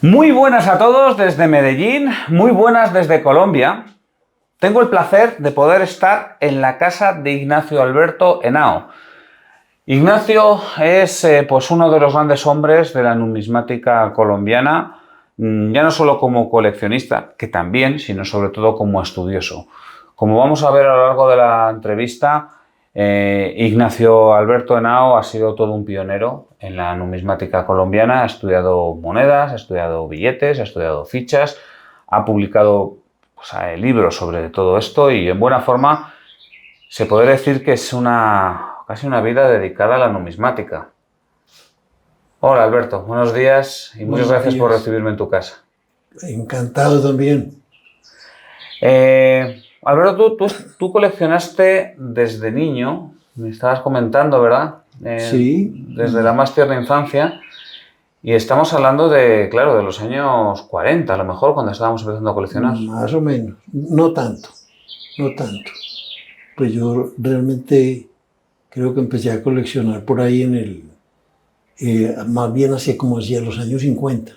Muy buenas a todos desde Medellín, muy buenas desde Colombia. Tengo el placer de poder estar en la casa de Ignacio Alberto Henao. Ignacio es pues uno de los grandes hombres de la numismática colombiana, ya no solo como coleccionista, que también, sino sobre todo como estudioso. Como vamos a ver a lo largo de la entrevista, Ignacio Alberto Henao ha sido todo un pionero en la numismática colombiana, ha estudiado monedas, ha estudiado billetes, ha estudiado fichas, ha publicado libros sobre todo esto y en buena forma se puede decir que es casi una vida dedicada a la numismática. Hola Alberto, buenos días y muchas gracias por recibirme en tu casa. Encantado también. Alberto, tú coleccionaste desde niño, me estabas comentando, ¿verdad? Sí. Desde la más tierna infancia. Y estamos hablando de, claro, de los años 40, a lo mejor, cuando estábamos empezando a coleccionar. Más o menos. No tanto. Pues yo realmente creo que empecé a coleccionar por ahí más bien hacia los años 50.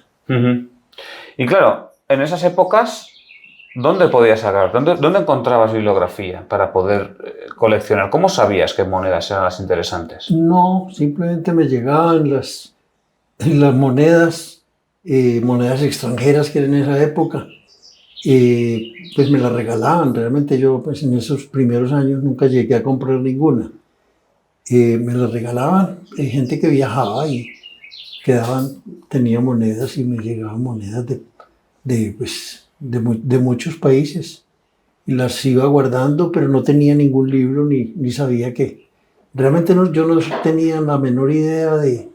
Y claro, en esas épocas, ¿dónde podías sacar? ¿Dónde encontrabas bibliografía para poder coleccionar? ¿Cómo sabías qué monedas eran las interesantes? No, simplemente me llegaban las monedas, monedas extranjeras que eran en esa época. Pues me las regalaban. Realmente yo pues en esos primeros años nunca llegué a comprar ninguna. Me las regalaban. Hay gente que viajaba y tenía monedas y me llegaban monedas de muchos países y las iba guardando, pero no tenía ningún libro ni sabía qué. Realmente yo no tenía la menor idea de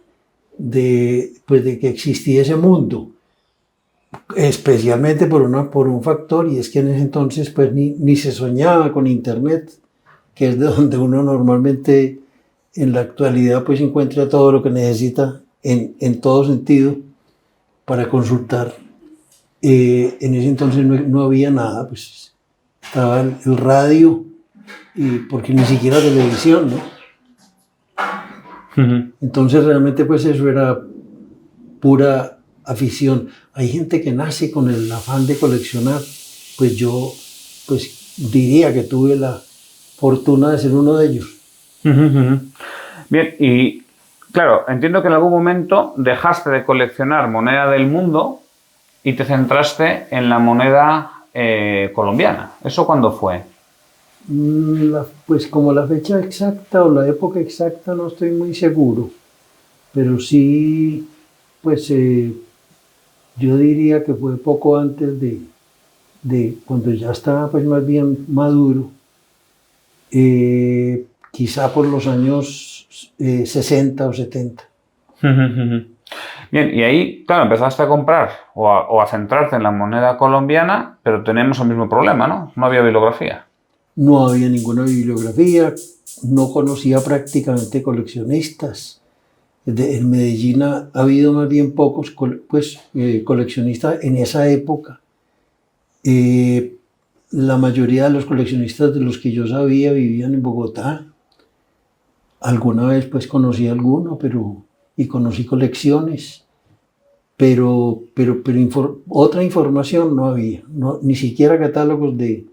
que existía ese mundo, especialmente por un factor, y es que en ese entonces pues ni se soñaba con internet, que es de donde uno normalmente en la actualidad pues encuentra todo lo que necesita en todo sentido para consultar. En ese entonces no había nada, pues estaba el radio, porque ni siquiera televisión, ¿no? Entonces realmente pues eso era pura afición. Hay gente que nace con el afán de coleccionar, pues yo pues diría que tuve la fortuna de ser uno de ellos. Bien, y claro, entiendo que en algún momento dejaste de coleccionar moneda del mundo y te centraste en la moneda colombiana. ¿Eso cuándo fue? Pues como la fecha exacta o la época exacta no estoy muy seguro, pero sí, pues yo diría que fue poco antes de cuando ya estaba pues más bien maduro, quizá por los años 60 o 70. Bien, y ahí, claro, empezaste a comprar o a centrarte en la moneda colombiana, pero tenemos el mismo problema, ¿no? No había bibliografía. No había ninguna bibliografía, no conocía prácticamente coleccionistas. En Medellín ha habido más bien pocos coleccionistas en esa época. La mayoría de los coleccionistas de los que yo sabía vivían en Bogotá. Alguna vez pues conocí alguno, y conocí colecciones, pero otra información no había, ni siquiera catálogos de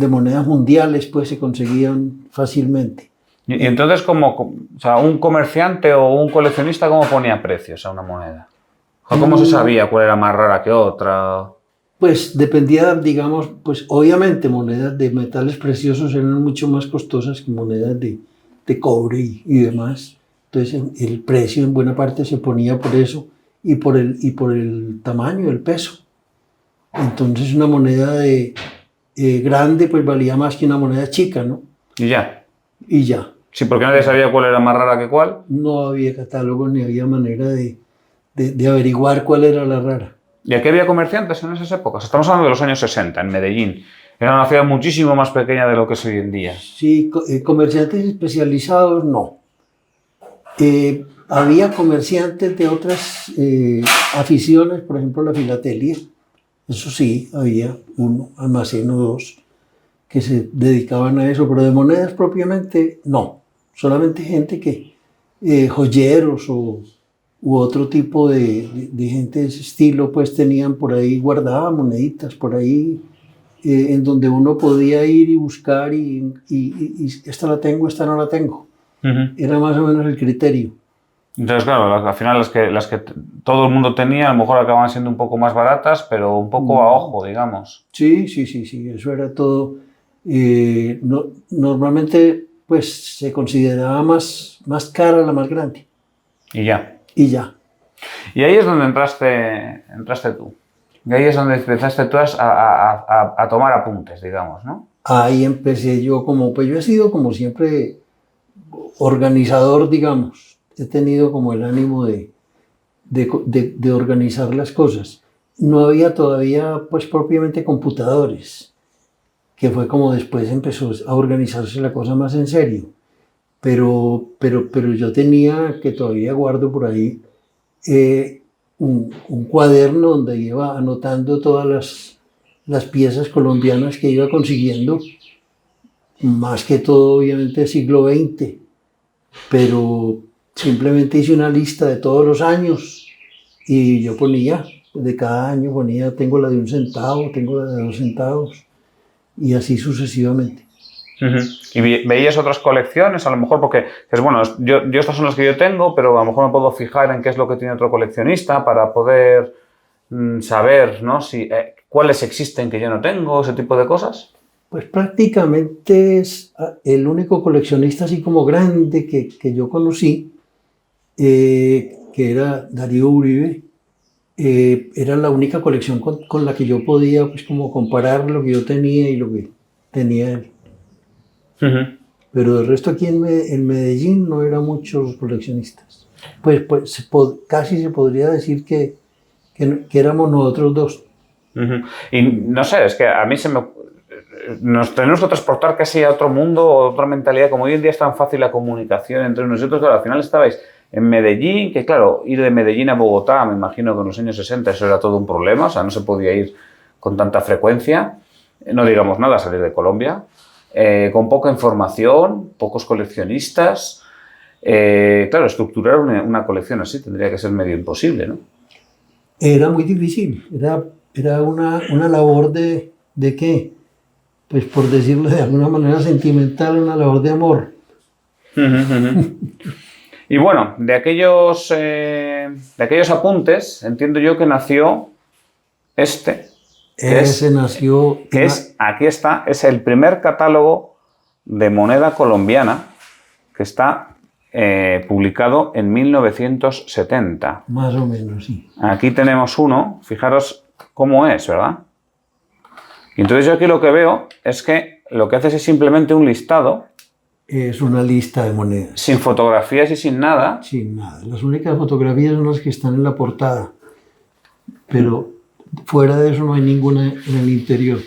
monedas mundiales pues se conseguían fácilmente. Y entonces, un comerciante o un coleccionista, ¿cómo ponía precios a una moneda? ¿Cómo se sabía cuál era más rara que otra? Pues dependía, digamos, pues obviamente monedas de metales preciosos eran mucho más costosas que monedas de cobre y demás. Entonces el precio en buena parte se ponía por eso y por el tamaño, el peso. Entonces una moneda grande pues valía más que una moneda chica, ¿no? Y ya. Y ya. Sí, porque nadie sabía cuál era más rara que cuál. No había catálogos ni había manera de averiguar cuál era la rara. ¿Y aquí había comerciantes en esas épocas? Estamos hablando de los años 60, en Medellín. Era una ciudad muchísimo más pequeña de lo que es hoy en día. Sí, comerciantes especializados no. Había comerciantes de otras aficiones, por ejemplo la filatelia. Eso sí, había uno, almacén o dos, que se dedicaban a eso, pero de monedas propiamente no. Solamente gente joyeros o u otro tipo de gente de ese estilo, pues tenían por ahí, guardaban moneditas por ahí, en donde uno podía ir y buscar y esta la tengo, esta no la tengo. Era más o menos el criterio. Entonces, claro, al final las que todo el mundo tenía, a lo mejor acababan siendo un poco más baratas, pero un poco a ojo, digamos. Sí, eso era todo. Normalmente, pues se consideraba más cara la más grande. Y ya. Y ya. Y ahí es donde entraste tú. Y ahí es donde empezaste tú a tomar apuntes, digamos, ¿no? Ahí empecé yo pues yo he sido como siempre organizador, digamos. He tenido como el ánimo de organizar las cosas. No había todavía, pues propiamente computadores, que fue como después empezó a organizarse la cosa más en serio. Pero yo tenía, que todavía guardo por ahí, un cuaderno donde iba anotando todas las piezas colombianas que iba consiguiendo, más que todo obviamente siglo XX, pero simplemente hice una lista de todos los años y yo ponía, de cada año ponía, tengo la de 1 centavo, tengo la de 2 centavos y así sucesivamente. ¿Y veías otras colecciones? A lo mejor porque es bueno, yo estas son las que yo tengo, pero a lo mejor me puedo fijar en qué es lo que tiene otro coleccionista para poder saber, ¿no? Cuáles existen que yo no tengo, ese tipo de cosas. Pues prácticamente es el único coleccionista así como grande que yo conocí, que era Darío Uribe. Era la única colección con la que yo podía pues como comparar lo que yo tenía y lo que tenía él. Pero el resto aquí en Medellín no eran muchos coleccionistas. Pues casi se podría decir que éramos nosotros dos. Y no sé, es que a mí nos tenemos que transportar casi a otro mundo, otra mentalidad. Como hoy en día es tan fácil la comunicación entre nosotros, claro, al final estabais en Medellín, que claro, ir de Medellín a Bogotá, me imagino que en los años 60 eso era todo un problema, o sea, no se podía ir con tanta frecuencia, no digamos nada, salir de Colombia, con poca información, pocos coleccionistas. Claro, estructurar una colección así tendría que ser medio imposible, ¿no? Era muy difícil, era una labor ¿de qué? Pues por decirlo de alguna manera sentimental, una labor de amor. Y bueno, de aquellos apuntes, entiendo yo que nació aquí está, es el primer catálogo de moneda colombiana que está publicado en 1970. Más o menos, sí. Aquí tenemos uno, fijaros cómo es, ¿verdad? Y entonces yo aquí lo que veo es que lo que haces es simplemente un listado. Es una lista de monedas. Sin fotografías y sin nada. Sin nada. Las únicas fotografías son las que están en la portada. Pero fuera de eso no hay ninguna en el interior.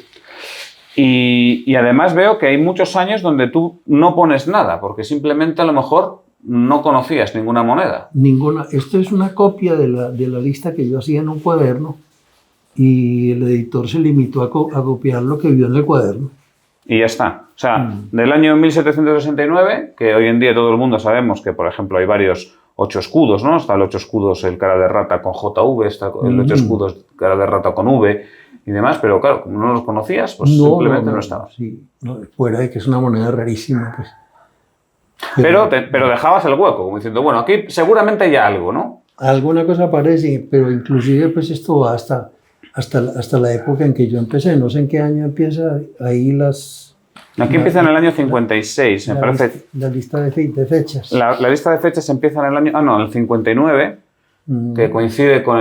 Y además veo que hay muchos años donde tú no pones nada, porque simplemente a lo mejor no conocías ninguna moneda. Ninguna. Esto es una copia de la lista que yo hacía en un cuaderno y el editor se limitó a copiar lo que vio en el cuaderno. Y ya está. O sea, del año 1769, que hoy en día todo el mundo sabemos que, por ejemplo, hay varios 8 escudos, ¿no? Está el 8 escudos, el cara de rata con JV, está el 8 escudos, cara de rata con V y demás, pero claro, como no los conocías, pues simplemente no estaban. Sí, fuera de que es una moneda rarísima, pues. Pero dejabas el hueco, como diciendo, bueno, aquí seguramente hay algo, ¿no? Alguna cosa aparece, pero inclusive pues esto va hasta la época en que yo empecé, no sé en qué año empieza ahí Aquí empieza en el año 56, me parece. La lista de fechas. La lista de fechas empieza en el año, en el 59, que coincide con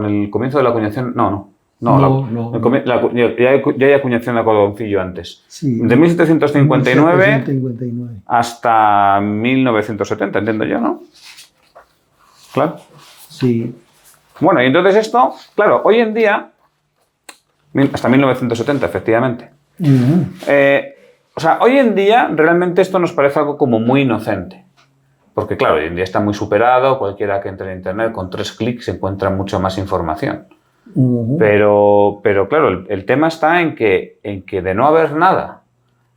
el comienzo de la acuñación, no. Ya hay acuñación de algodoncillo antes. Sí, de 1759 hasta 1970, entiendo yo, ¿no? Claro. Sí. Bueno, y entonces esto, claro, hoy en día, hasta 1970, efectivamente. O sea, hoy en día realmente esto nos parece algo como muy inocente. Porque claro, hoy en día está muy superado, cualquiera que entre en internet con 3 clics encuentra mucha más información. Pero claro, el tema está en que de no haber nada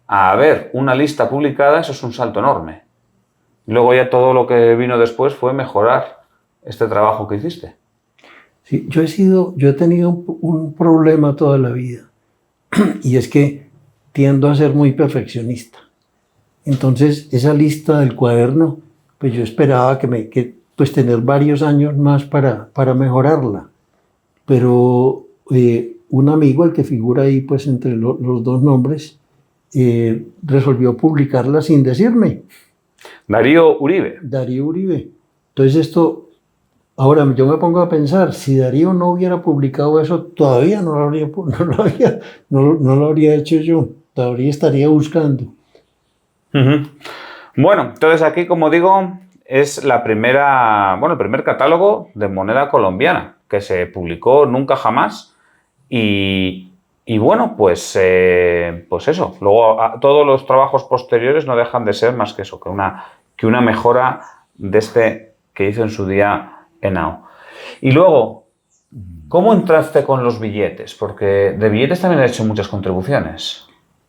a haber una lista publicada, eso es un salto enorme. Luego ya todo lo que vino después fue mejorar este trabajo que hiciste? Sí, yo he tenido un problema toda la vida y es que tiendo a ser muy perfeccionista. Entonces, esa lista del cuaderno, pues yo esperaba pues tener varios años más para mejorarla. Pero un amigo, el que figura ahí pues entre los dos nombres, resolvió publicarla sin decirme. Darío Uribe. Darío Uribe. Entonces ahora yo me pongo a pensar, si Darío no hubiera publicado eso, todavía no lo habría hecho yo, todavía estaría buscando. Uh-huh. Bueno, entonces aquí, como digo, es el primer catálogo de moneda colombiana que se publicó nunca jamás y bueno, pues eso. Luego todos los trabajos posteriores no dejan de ser más que eso, que una mejora de este que hizo en su día Henao. Y luego, ¿cómo entraste con los billetes? Porque de billetes también has hecho muchas contribuciones.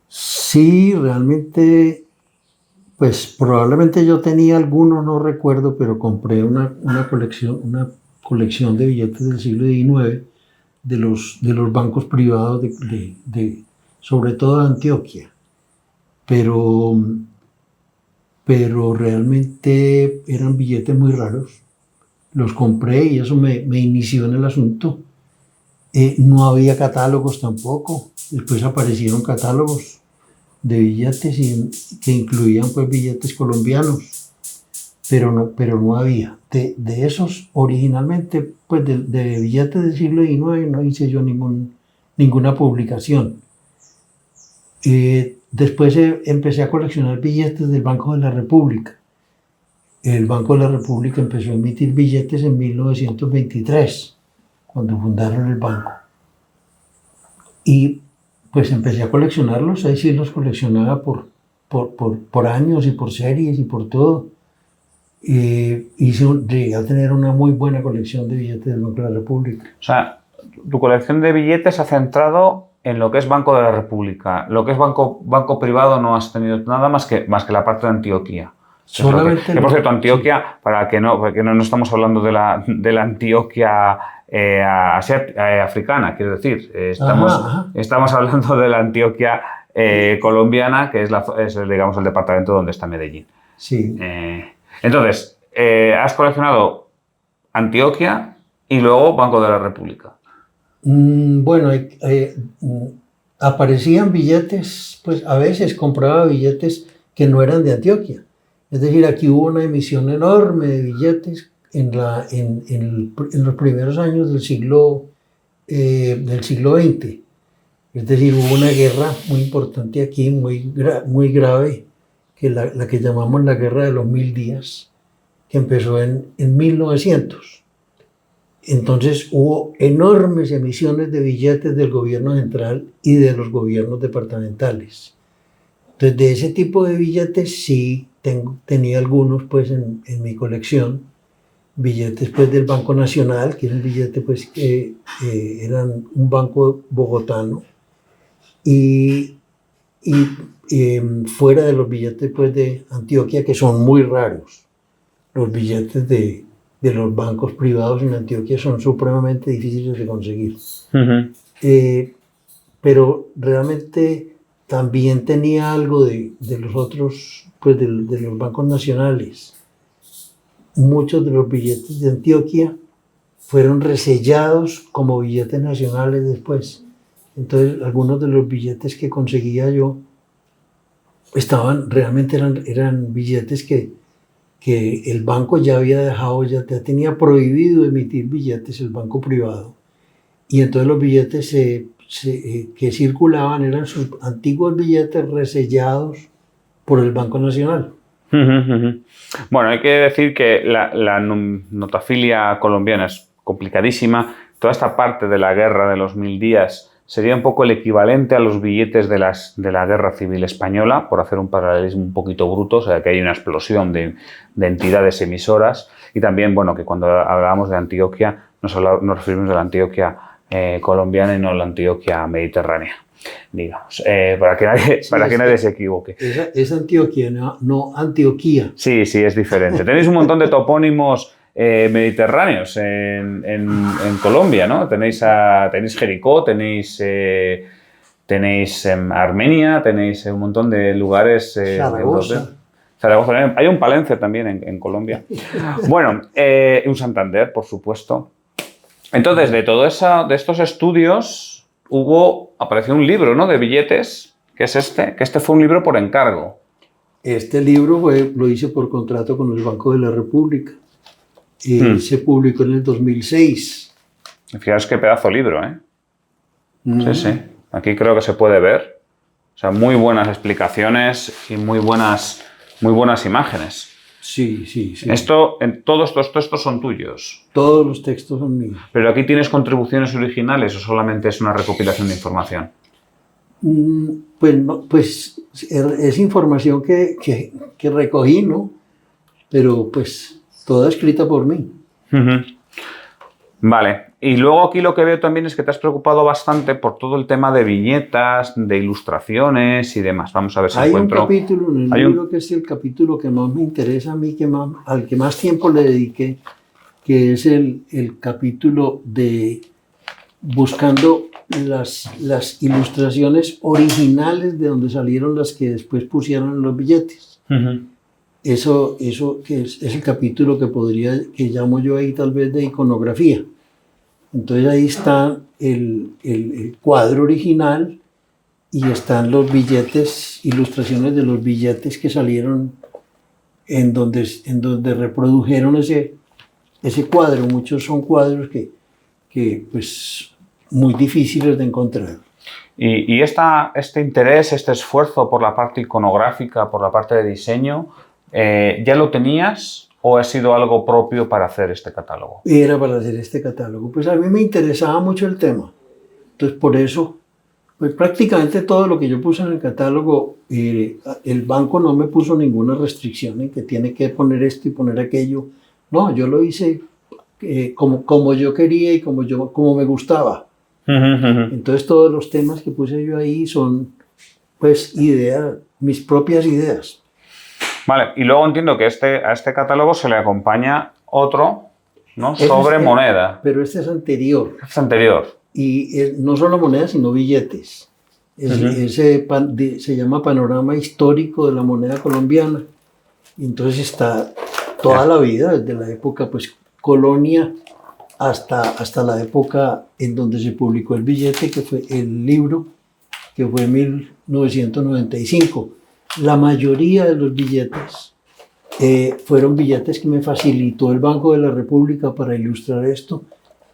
Sí, realmente, pues probablemente yo tenía algunos, no recuerdo, pero compré una colección de billetes del siglo XIX de los bancos privados sobre todo de Antioquia. Pero realmente eran billetes muy raros. Los compré y eso me inició en el asunto. No había catálogos tampoco. Después aparecieron catálogos de billetes que incluían pues billetes colombianos, pero no había. De esos originalmente, pues de billetes del siglo XIX no hice yo ninguna publicación. Después empecé a coleccionar billetes del Banco de la República. El Banco de la República empezó a emitir billetes en 1923, cuando fundaron el banco. Y pues empecé a coleccionarlos, ahí sí los coleccionaba por años y por series y por todo. Llegué a tener una muy buena colección de billetes del Banco de la República. O sea, tu colección de billetes se ha centrado en lo que es Banco de la República. Lo que es banco privado no has tenido nada más que la parte de Antioquia. Solamente que por cierto, Antioquia, sí. Porque no estamos hablando de la Antioquia africana, quiero decir. Estamos hablando de la Antioquia colombiana, que es digamos, el departamento donde está Medellín. Sí. Entonces, has coleccionado Antioquia y luego Banco de la República. Bueno, aparecían billetes, pues a veces compraba billetes que no eran de Antioquia. Es decir, aquí hubo una emisión enorme de billetes en los primeros años del siglo XX. Es decir, hubo una guerra muy importante aquí, muy grave, que la que llamamos la Guerra de los 1000 días, que empezó en 1900. Entonces hubo enormes emisiones de billetes del gobierno central y de los gobiernos departamentales. Entonces, de ese tipo de billetes sí tenía algunos pues en mi colección. Billetes pues del Banco Nacional, que es un billete pues que eran un banco bogotano. Y fuera de los billetes pues de Antioquia, que son muy raros. Los billetes de los bancos privados en Antioquia son supremamente difíciles de conseguir. Uh-huh. Pero realmente también tenía algo de los otros, pues de los bancos nacionales. Muchos de los billetes de Antioquia fueron resellados como billetes nacionales después. Entonces, algunos de los billetes que conseguía yo realmente eran billetes que el banco ya había dejado, ya tenía prohibido emitir billetes, el banco privado. Y entonces los billetes que circulaban eran sus antiguos billetes resellados por el Banco Nacional. Bueno, hay que decir que la notafilia colombiana es complicadísima. Toda esta parte de la guerra de los 1000 días sería un poco el equivalente a los billetes de la Guerra Civil Española, por hacer un paralelismo un poquito bruto, o sea que hay una explosión de entidades emisoras. Y también, bueno, que cuando hablábamos de Antioquia, nos referimos a la Antioquia colombiana y no a la Antioquia mediterránea, digamos, para que nadie se equivoque. Es Antioquia, no Antioquía. Sí, es diferente. Tenéis un montón de topónimos mediterráneos en Colombia, ¿no? Tenéis Jericó, tenéis Armenia, tenéis un montón de lugares Zaragoza. Zaragoza también. Hay un Palencia también en Colombia. Bueno, un Santander, por supuesto. Entonces, de estos estudios apareció un libro, ¿no? De billetes, que este fue un libro por encargo. Este libro lo hice por contrato con el Banco de la República. Se publicó en el 2006. Fijaros qué pedazo de libro, ¿eh? Sí, sí. Aquí creo que se puede ver. O sea, muy buenas explicaciones y muy buenas imágenes. Sí, sí, sí. Todos estos textos son tuyos. Todos los textos son míos. ¿Pero aquí tienes contribuciones originales o solamente es una recopilación de información? Pues, no, pues es información que recogí, ¿no? Pero pues toda escrita por mí. Vale. Y luego aquí lo que veo también es que te has preocupado bastante por todo el tema de viñetas, de ilustraciones y demás. Vamos a ver si encuentro... Hay un capítulo en el libro que es el capítulo que más me interesa a mí, al que más tiempo le dediqué, que es el capítulo de buscando las ilustraciones originales de donde salieron las que después pusieron en los billetes. Eso que es el capítulo que llamo yo ahí tal vez de iconografía. Entonces ahí está el cuadro original y están los billetes, ilustraciones de los billetes que salieron en donde reprodujeron ese cuadro. Muchos son cuadros que pues muy difíciles de encontrar. ¿Y este interés, este esfuerzo por la parte iconográfica, por la parte de diseño, ya lo tenías o ha sido algo propio para hacer este catálogo? Era para hacer este catálogo. Pues a mí me interesaba mucho el tema. Entonces por eso, pues prácticamente todo lo que yo puse en el catálogo, el banco no me puso ninguna restricción en que tiene que poner esto y poner aquello. No, yo lo hice como yo quería y como me gustaba. Entonces todos los temas que puse yo ahí son pues mis propias ideas. Vale, y luego entiendo que a este catálogo se le acompaña otro, ¿no? Sobre moneda. Pero este es anterior. Es anterior. Y no solo monedas, sino billetes. Se llama Panorama Histórico de la Moneda Colombiana. Y entonces está toda la vida, desde la época pues colonia hasta la época en donde se publicó el billete, que fue el libro, que fue en 1995. La mayoría de los billetes fueron billetes que me facilitó el Banco de la República para ilustrar esto,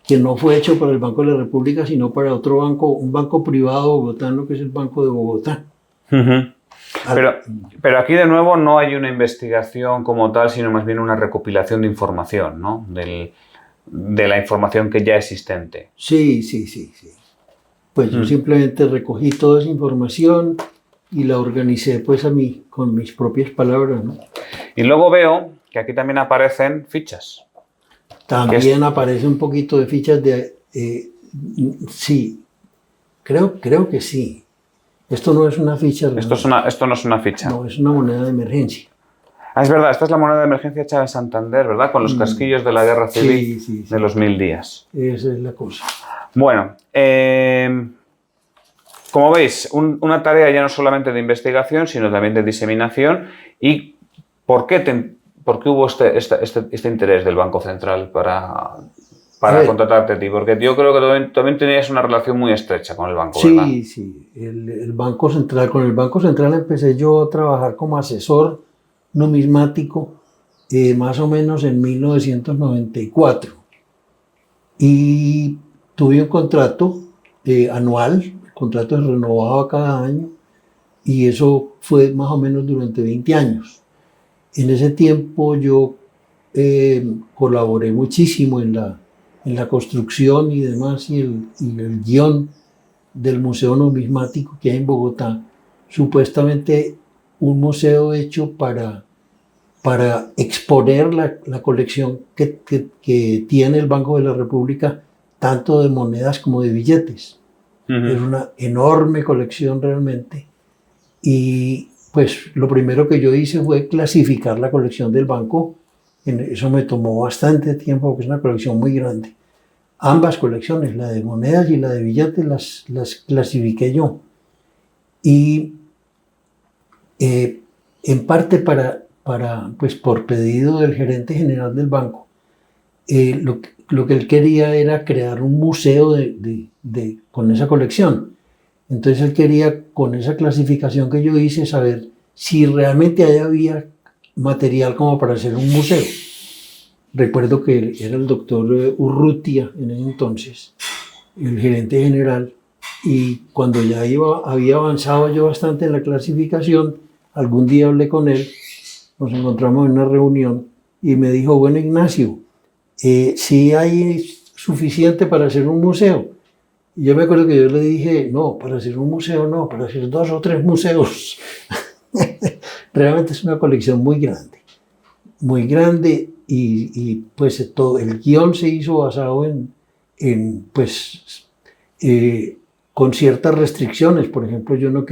que no fue hecho para el Banco de la República, sino para otro banco, un banco privado bogotano, que es el Banco de Bogotá. Pero aquí de nuevo no hay una investigación como tal, sino más bien una recopilación de información, ¿no? De la información que ya existente. Sí. Pues yo simplemente recogí toda esa información y la organicé pues con mis propias palabras, ¿no? Y luego veo que aquí también aparecen fichas. También aparece un poquito de fichas sí, creo que sí. Esto no es una ficha. Esto no es una ficha. No, es una moneda de emergencia. Es verdad, esta es la moneda de emergencia hecha en Santander, ¿verdad? Con los casquillos de la Guerra Civil de los 1000 días. Esa es la cosa. Bueno, como veis, una tarea ya no solamente de investigación, sino también de diseminación. ¿Y por qué hubo este interés del Banco Central para contratarte a ti? Porque yo creo que también tenías una relación muy estrecha con el banco, ¿verdad? Sí. El Banco Central, con el Banco Central empecé yo a trabajar como asesor numismático más o menos en 1994. Y tuve un contrato anual, el contrato se renovaba cada año y eso fue más o menos durante 20 años. En ese tiempo yo colaboré muchísimo en la construcción y demás y el guión del Museo Numismático que hay en Bogotá, supuestamente un museo hecho para exponer la colección que tiene el Banco de la República, tanto de monedas como de billetes. Es una enorme colección realmente. Y pues lo primero que yo hice fue clasificar la colección del banco Eso me tomó bastante tiempo porque es una colección muy grande. Ambas colecciones, la de monedas y la de billetes, las clasifiqué yo. Y en parte pues por pedido del gerente general del banco, lo que él quería era crear un museo con esa colección. Entonces él quería, con esa clasificación que yo hice, saber si realmente ahí había material como para hacer un museo. Recuerdo que era el doctor Urrutia en ese entonces, el gerente general, y cuando ya había avanzado yo bastante en la clasificación, algún día hablé con él, nos encontramos en una reunión y me dijo, bueno, Ignacio, ¿sí hay suficiente para hacer un museo? Y yo me acuerdo que yo le dije, no, para hacer un museo no, para hacer 2 o 3 museos. Realmente es una colección muy grande y pues todo el guión se hizo basado pues, con ciertas restricciones. Por ejemplo, yo no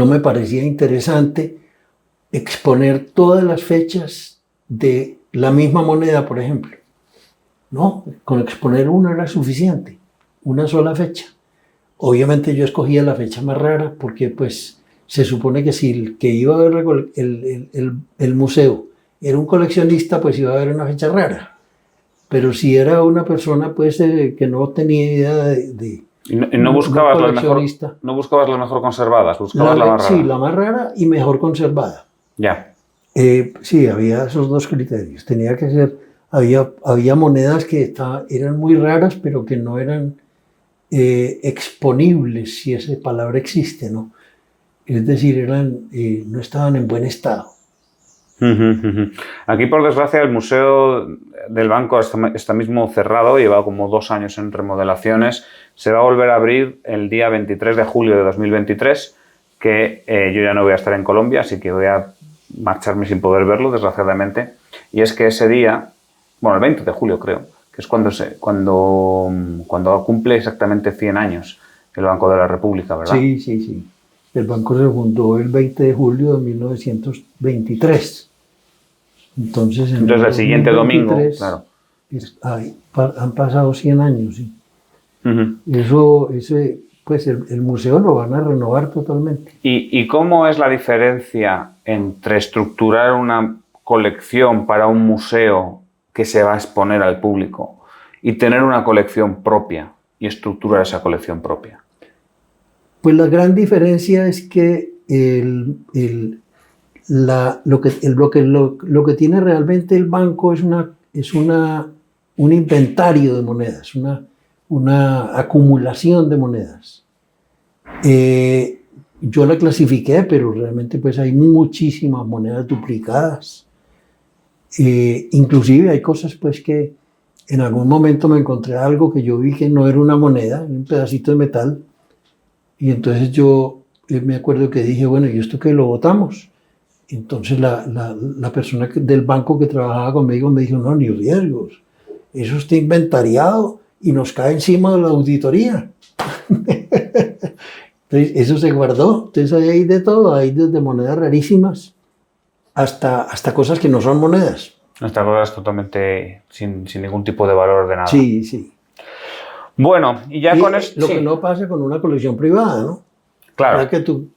me parecía interesante exponer todas las fechas de la misma moneda, por ejemplo. No, con exponer una era suficiente, una sola fecha. Obviamente yo escogía la fecha más rara porque pues se supone que si el que iba a ver el museo era un coleccionista, pues iba a haber una fecha rara. Pero si era una persona pues que no tenía idea de ¿Y no buscabas no buscabas las mejor conservadas? ¿Buscabas la más rara? Sí, la más rara y mejor conservada. Ya. Sí, había esos 2 criterios. Tenía que ser, había monedas que eran muy raras, pero que no eran exponibles, si esa palabra existe, ¿no? Es decir, no estaban en buen estado. Aquí, por desgracia, el Museo del Banco está mismo cerrado, lleva como 2 años en remodelaciones. Se va a volver a abrir el día 23 de julio de 2023, que yo ya no voy a estar en Colombia, así que voy a marcharme sin poder verlo, desgraciadamente. Y es que ese día, bueno, el 20 de julio creo, que es cuando cumple exactamente 100 años el Banco de la República, ¿verdad? Sí. El banco se fundó el 20 de julio de 1923. Entonces el siguiente domingo, claro. Han pasado 100 años, sí. Pues el museo lo van a renovar totalmente. ¿Y cómo es la diferencia entre estructurar una colección para un museo que se va a exponer al público y tener una colección propia y estructurar esa colección propia? Pues la gran diferencia es que lo que tiene realmente el banco es un inventario de monedas, una acumulación de monedas. Yo la clasifiqué, pero realmente pues hay muchísimas monedas duplicadas. Inclusive hay cosas pues que en algún momento me encontré algo que yo vi que no era una moneda, era un pedacito de metal. Y entonces yo me acuerdo que dije, bueno, ¿y esto qué lo botamos? Entonces la persona del banco que trabajaba conmigo me dijo, no, ni riesgos, eso está inventariado y nos cae encima de la auditoría. Entonces eso se guardó, entonces ahí hay de todo, hay desde monedas rarísimas hasta cosas que no son monedas. Hasta cosas totalmente sin ningún tipo de valor de nada. Sí. Bueno, y ya con esto... Lo que no pasa con una colección privada, ¿no? Claro. Para que tu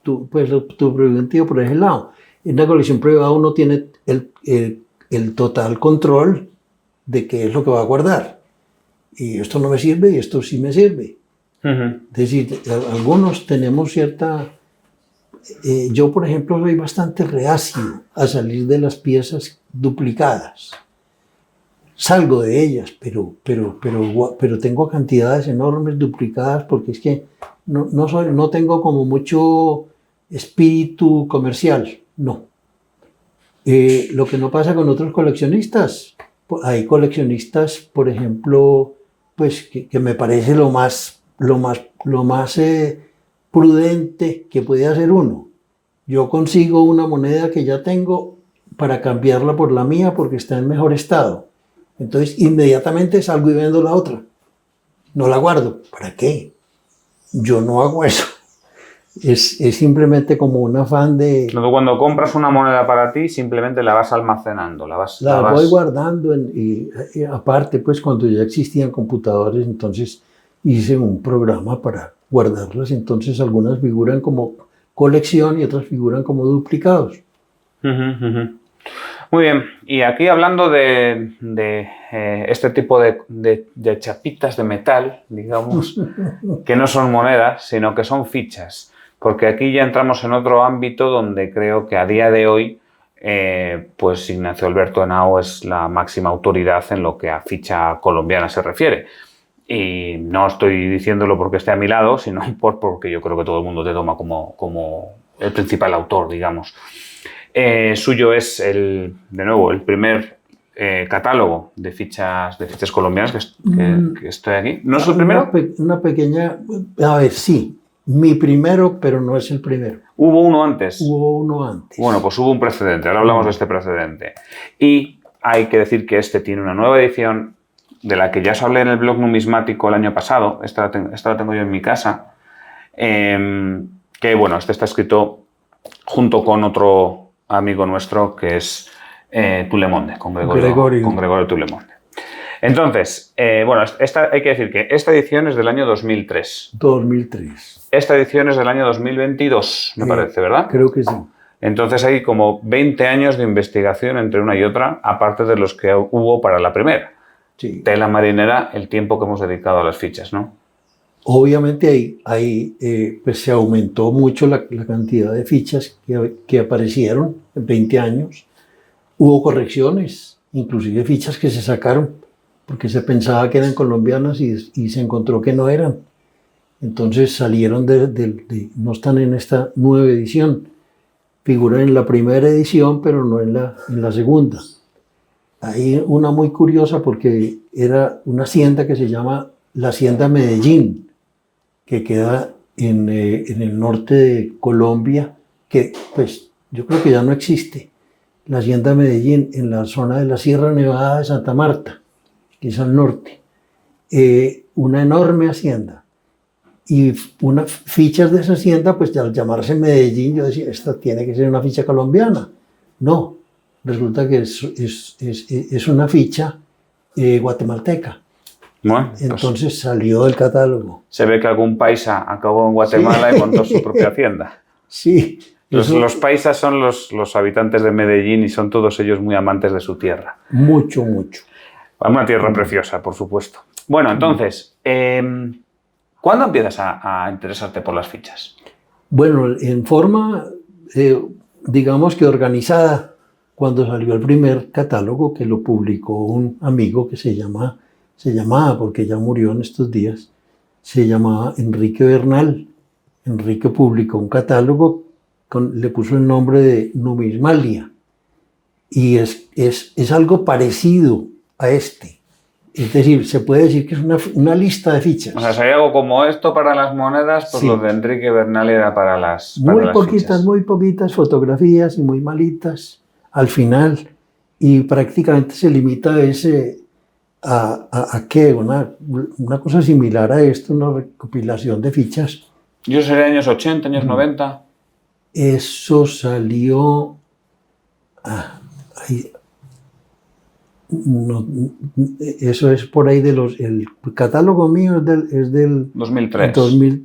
preventivo por ese lado. En una colección privada uno tiene el total control de qué es lo que va a guardar. Y esto no me sirve y esto sí me sirve. Es decir, algunos tenemos cierta... yo, por ejemplo, soy bastante reacio a salir de las piezas duplicadas. Salgo de ellas, pero tengo cantidades enormes duplicadas porque es que no tengo como mucho espíritu comercial, no. Lo que no pasa con otros coleccionistas, hay coleccionistas, por ejemplo, pues que me parece lo más prudente que puede hacer uno. Yo consigo una moneda que ya tengo para cambiarla por la mía porque está en mejor estado. Entonces, inmediatamente salgo y vendo la otra. No la guardo. ¿Para qué? Yo no hago eso. Es simplemente como un afán de... Cuando compras una moneda para ti, simplemente la vas almacenando, La voy guardando y aparte, pues cuando ya existían computadores, entonces hice un programa para guardarlas. Entonces algunas figuran como colección y otras figuran como duplicados. Muy bien, y aquí hablando de este tipo de chapitas de metal, digamos, que no son monedas, sino que son fichas, porque aquí ya entramos en otro ámbito donde creo que a día de hoy, pues Ignacio Alberto Henao es la máxima autoridad en lo que a ficha colombiana se refiere. Y no estoy diciéndolo porque esté a mi lado, sino porque yo creo que todo el mundo te toma como el principal autor, digamos. Suyo es de nuevo, el primer catálogo de fichas colombianas que estoy aquí. ¿No es el primero? Una pequeña... A ver, sí. Mi primero, pero no es el primero. ¿Hubo uno antes? Hubo uno antes. Bueno, pues hubo un precedente. Ahora hablamos de este precedente. Y hay que decir que este tiene una nueva edición de la que ya os hablé en el blog numismático el año pasado. Esta la tengo yo en mi casa. Que bueno, este está escrito junto con otro amigo nuestro que es Tulemonde, con Gregorio Tulemonde. Entonces, bueno, hay que decir que esta edición es del año 2003. 2003. Esta edición es del año 2022, me parece, ¿verdad? Creo que sí. Entonces hay como 20 años de investigación entre una y otra, aparte de los que hubo para la primera. Sí. Tela marinera, el tiempo que hemos dedicado a las fichas, ¿no? Obviamente pues se aumentó mucho la cantidad de fichas que aparecieron en 20 años. Hubo correcciones, inclusive fichas que se sacaron porque se pensaba que eran colombianas y se encontró que no eran. Entonces salieron no están en esta nueva edición. Figuran en la primera edición, pero no en la segunda. Hay una muy curiosa porque era una hacienda que se llama la Hacienda Medellín, que queda en el norte de Colombia, que pues yo creo que ya no existe. La Hacienda Medellín en la zona de la Sierra Nevada de Santa Marta, que es al norte. Una enorme hacienda. Y unas fichas de esa hacienda, pues al llamarse Medellín, yo decía, esta tiene que ser una ficha colombiana. No, resulta que es una ficha guatemalteca. Bueno, entonces pues, salió del catálogo. Se ve que algún paisa acabó en Guatemala y montó su propia hacienda. Sí. Los paisas son los habitantes de Medellín y son todos ellos muy amantes de su tierra. Mucho, mucho. Una tierra preciosa, por supuesto. Bueno, entonces, ¿cuándo empiezas a interesarte por las fichas? Bueno, en forma, digamos que organizada, cuando salió el primer catálogo, que lo publicó un amigo que se llamaba, porque ya murió en estos días, se llamaba Enrique Bernal. Enrique publicó un catálogo, le puso el nombre de Numismalia, y es algo parecido a este. Es decir, se puede decir que es una lista de fichas. O sea, si hay algo como esto para las monedas, pues sí. Lo de Enrique Bernal era para las fichas. Muy poquitas fotografías y muy malitas al final, y prácticamente se limita a ¿qué? Una cosa similar a esto, una recopilación de fichas. ¿Y eso sería años 80, años 90? Eso salió... eso es por ahí el catálogo mío es del 2003.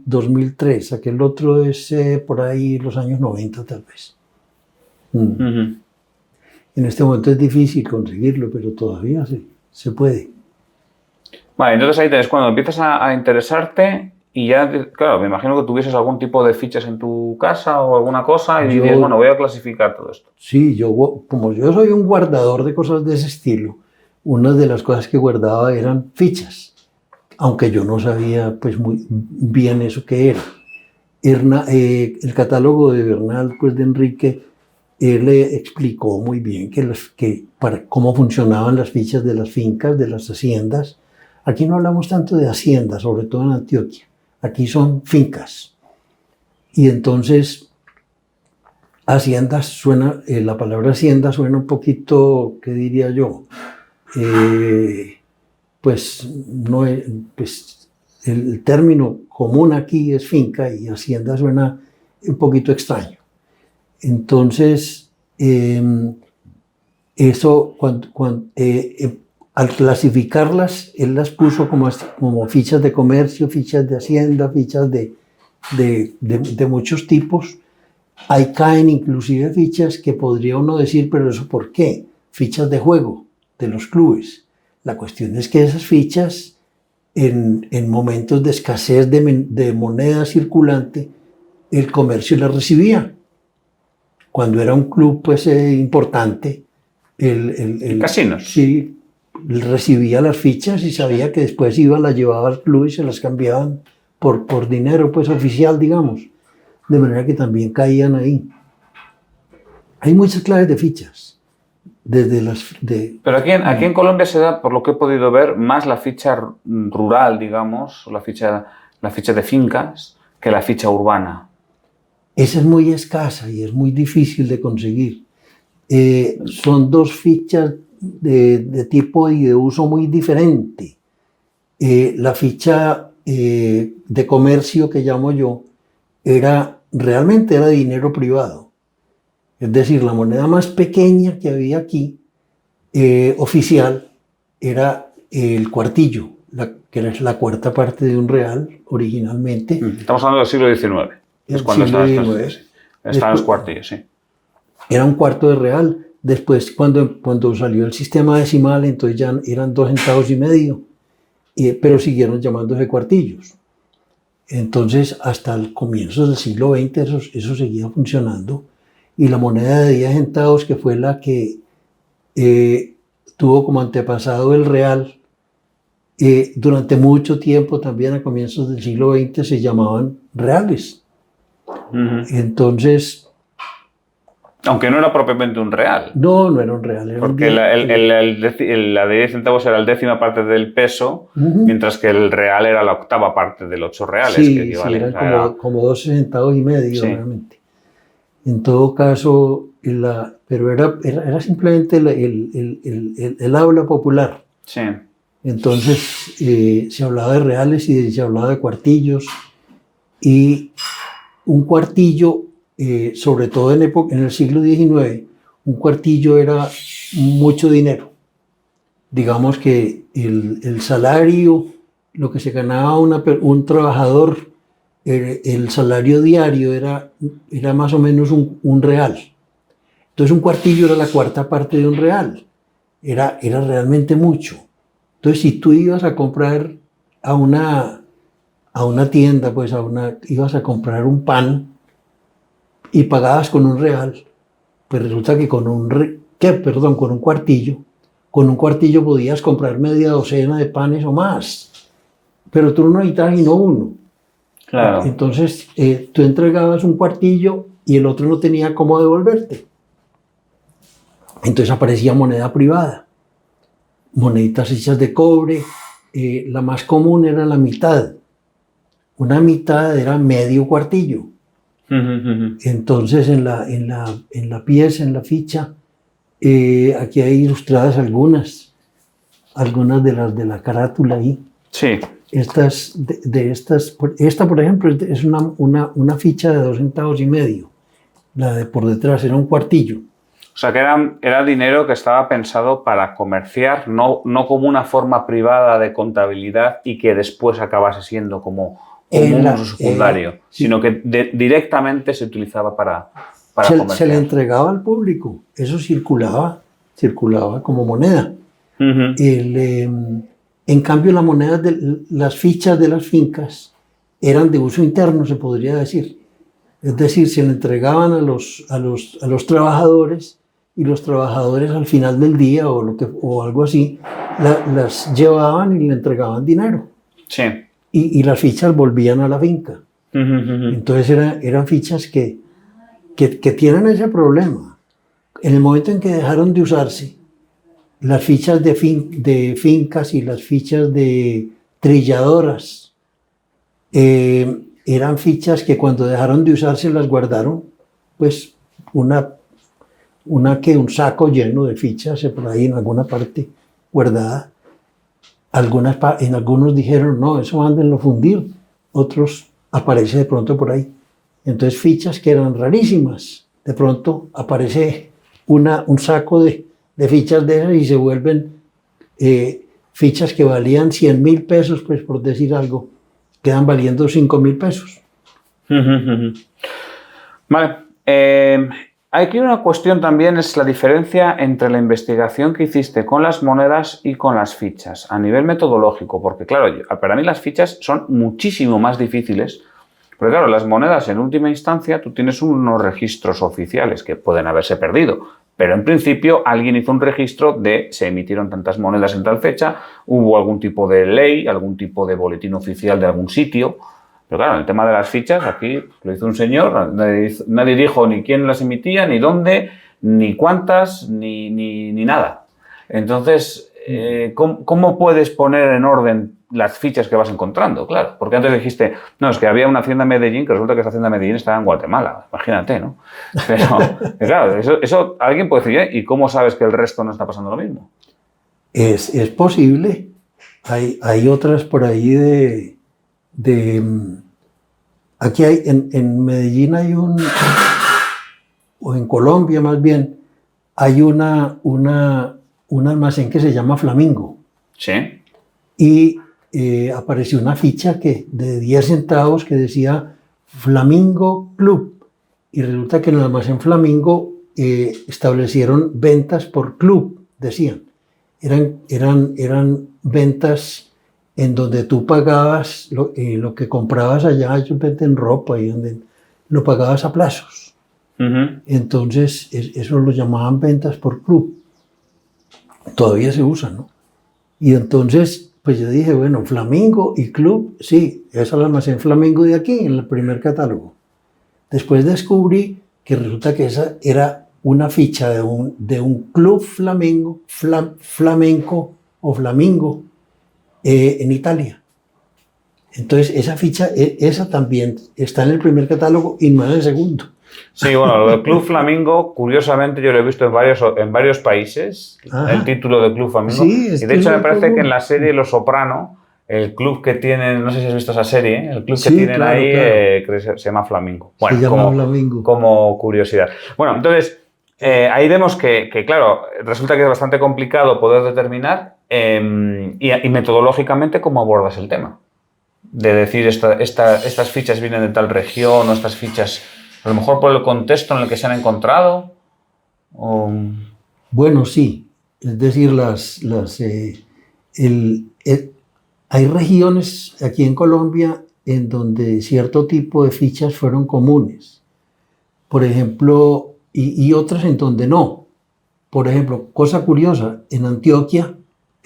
2003. Aquel otro es por ahí los años 90 tal vez. En este momento es difícil conseguirlo, pero todavía se puede. Vale, entonces ahí tenés cuando empiezas a interesarte y ya, claro, me imagino que tuvieses algún tipo de fichas en tu casa o alguna cosa y dices, bueno, voy a clasificar todo esto. Sí, como yo soy un guardador de cosas de ese estilo, una de las cosas que guardaba eran fichas, aunque yo no sabía pues muy bien eso que era. El catálogo de Bernal, pues de Enrique, él le explicó muy bien para cómo funcionaban las fichas de las fincas, de las haciendas. Aquí no hablamos tanto de haciendas, sobre todo en Antioquia. Aquí son fincas. Y entonces, haciendas suena, la palabra hacienda suena un poquito, ¿qué diría yo? Pues el término común aquí es finca y hacienda suena un poquito extraño. Entonces, eso, al clasificarlas, él las puso como fichas de comercio, fichas de hacienda, fichas de muchos tipos. Ahí caen inclusive fichas que podría uno decir, pero ¿eso por qué? Fichas de juego de los clubes. La cuestión es que esas fichas, en momentos de escasez de moneda circulante, el comercio las recibía. Cuando era un club pues, importante, el casinos. Sí, recibía las fichas y sabía que después las llevaba al club y se las cambiaban por dinero pues, oficial, digamos. De manera que también caían ahí. Hay muchas claves de fichas. Pero aquí en Colombia se da, por lo que he podido ver, más la ficha rural, digamos, la ficha de fincas, que la ficha urbana. Esa es muy escasa y es muy difícil de conseguir. Son dos fichas de tipo y de uso muy diferente. La ficha de comercio que llamo yo realmente era dinero privado. Es decir, la moneda más pequeña que había aquí, oficial, era el cuartillo, que era la cuarta parte de un real originalmente. Estamos hablando del siglo XIX. Es cuando estaban los cuartillos, sí. Era un cuarto de real. Después, cuando salió el sistema decimal, entonces ya eran 2,5 centavos, pero siguieron llamándose cuartillos. Entonces, hasta el comienzo del siglo XX eso seguía funcionando. Y la moneda de 10 centavos, que fue la que tuvo como antepasado el real, durante mucho tiempo, también a comienzos del siglo XX, se llamaban reales. Entonces... Aunque no era propiamente un real. No era un real. Porque la de 10 centavos era la 10ª parte del peso, mientras que el real era la 8ª parte del 8 reales. Sí, que equivale, eran como 12,5 centavos, sí. Realmente. En todo caso, pero era simplemente el habla popular. Sí. Entonces, se hablaba de reales y se hablaba de cuartillos. Y un cuartillo, sobre todo en el siglo XIX, un cuartillo era mucho dinero. Digamos que el salario, lo que se ganaba un trabajador, el salario diario era más o menos un real. Entonces un cuartillo era la cuarta parte de un real. Era realmente mucho. Entonces si tú ibas a comprar a una tienda, pues ibas a comprar un pan y pagabas con un real, pues resulta que con un cuartillo podías comprar media docena de panes o más, pero tú no necesitabas sino uno. Claro. Entonces tú entregabas un cuartillo y el otro no tenía cómo devolverte. Entonces aparecía moneda privada, moneditas hechas de cobre. La más común era la mitad. Una mitad era medio cuartillo. Entonces en la pieza, en la ficha, aquí hay ilustradas algunas de las de la carátula ahí. Sí. Esta, por ejemplo, es una ficha de 2,5 centavos. La de por detrás era un cuartillo. O sea, que era dinero que estaba pensado para comerciar, no como una forma privada de contabilidad y que después acabase siendo como un uso secundario, sino que directamente se utilizaba para comerciar. Se le entregaba al público, eso circulaba como moneda. En cambio, las fichas de las fincas eran de uso interno, se podría decir. Es decir, se le entregaban a los trabajadores, y los trabajadores al final del día o algo así, las llevaban y le entregaban dinero. Sí. Y las fichas volvían a la finca. Entonces eran fichas que tienen ese problema. En el momento en que dejaron de usarse, las fichas de fincas y las fichas de trilladoras eran fichas que cuando dejaron de usarse las guardaron, pues un saco lleno de fichas por ahí en alguna parte guardada. Algunos dijeron, no, eso mándenlo fundir. Otros aparece de pronto por ahí. Entonces fichas que eran rarísimas, de pronto aparece un saco de fichas de esas y se vuelven fichas que valían 100.000 pesos, pues por decir algo, quedan valiendo 5.000 pesos. Vale. Aquí una cuestión también es la diferencia entre la investigación que hiciste con las monedas y con las fichas, a nivel metodológico, porque claro, para mí las fichas son muchísimo más difíciles, porque claro, las monedas en última instancia tú tienes unos registros oficiales que pueden haberse perdido, pero en principio alguien hizo un registro de se emitieron tantas monedas en tal fecha, hubo algún tipo de ley, algún tipo de boletín oficial de algún sitio. Pero claro, el tema de las fichas, aquí lo hizo un señor, nadie dijo ni quién las emitía, ni dónde, ni cuántas, ni nada. Entonces, ¿cómo puedes poner en orden las fichas que vas encontrando? Claro, porque antes dijiste, no, es que había una hacienda en Medellín, que resulta que esa hacienda en Medellín estaba en Guatemala, imagínate, ¿no? Pero, claro, eso alguien puede decir, ¿y cómo sabes que el resto no está pasando lo mismo? Es posible. Hay otras por ahí aquí hay, en Medellín hay o en Colombia más bien, hay un almacén que se llama Flamingo. Sí. Y apareció una ficha de 10 centavos que decía Flamingo Club. Y resulta que en el almacén Flamingo establecieron ventas por club, decían. Eran ventas en donde tú pagabas lo que comprabas allá, ellos venden ropa y donde lo pagabas a plazos. Entonces, eso lo llamaban ventas por club. Todavía se usa, ¿no? Y entonces, pues yo dije, bueno, Flamingo y club, sí, es el almacén Flamingo de aquí, en el primer catálogo. Después descubrí que resulta que esa era una ficha de un club flamenco o flamingo, en Italia. Entonces, esa ficha, esa también está en el primer catálogo y no en el segundo. Sí, bueno, lo del Club Flamingo, curiosamente yo lo he visto en varios países, el título de Club Flamingo. Sí, y de hecho me parece que en la serie Los Soprano, el club que tienen, no sé si has visto esa serie, el club que tienen claro, ahí claro. Que se llama Flamingo. Bueno, se llama Flamingo. Como curiosidad. Bueno, entonces, ahí vemos que, claro, resulta que es bastante complicado poder determinar y metodológicamente cómo abordas el tema. De decir, estas fichas vienen de tal región o estas fichas, a lo mejor por el contexto en el que se han encontrado. Bueno, sí. Es decir, hay regiones aquí en Colombia en donde cierto tipo de fichas fueron comunes. Por ejemplo, y otras en donde no. Por ejemplo, cosa curiosa, en Antioquia,